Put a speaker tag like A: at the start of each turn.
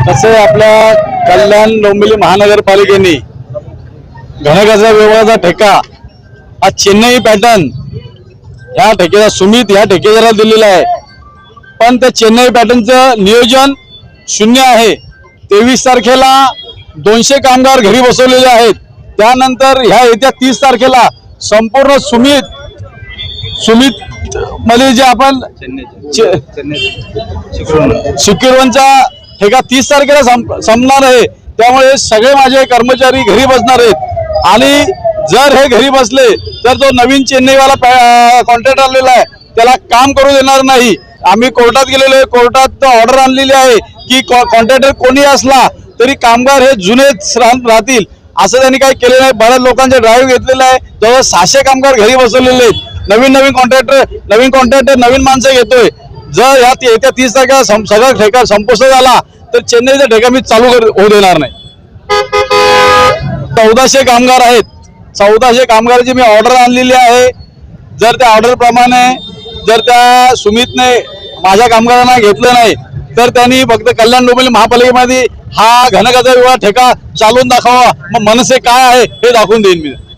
A: तसे आपल्या कल्याण डोंबिवली महानगरपालिकेने घनकचरा विभागाचा ठेका हा चेन्नई पॅटर्न या ठेकेदार सुमित या ठेकेदाराला दिलेला आहे, पण त्या चेन्नई पॅटर्नचं नियोजन शून्य आहे। 23 तारखेला 200 कामगार घरी बसवलेले आहेत। त्यानंतर ह्या येत्या 30 तारखेला संपूर्ण सुमित मध्ये जे आपण शुक्रवारचा ठेका 30 तारखेला संपणार आहे। त्यामुळे सगळे माझे कर्मचारी घरी बसणार आहेत आणि जर हे घरी बसले तर तो नवीन चेन्नईवाला कॉन्ट्रॅक्ट आलेला आहे त्याला काम करू देणार नाही। आम्ही कोर्टात गेलेलो आहे, कोर्टात ऑर्डर आणलेली आहे की कॉन्ट्रॅक्टर कोणी असला तरी कामगार हे जुनेच राहतील, असं त्यांनी काही केलेलं नाही। बऱ्याच लोकांचे ड्राईव्ह घेतलेला आहे, जवळ 600 कामगार घरी बसवलेले आहेत। नवीन कॉन्ट्रॅक्टर नवीन माणसं घेतोय। जर येत्या 30 तारखेला सगळा ठेका संपुष्ट झाला तर चेन्नईचा ठेका मी चालू होऊ देणार नाही। 1400 कामगार आहेत, 1400 कामगारांची मी ऑर्डर आणलेली आहे। जर त्या ऑर्डर प्रमाणे जर त्या सुमितने माझ्या कामगारांना घेतलं नाही तर त्यांनी फक्त कल्याण डोंबिवली महापालिकेमध्ये हा घनकचरा विभाग ठेका चालवून दाखवा, मग मनसे काय आहे हे दाखवून देईन मी।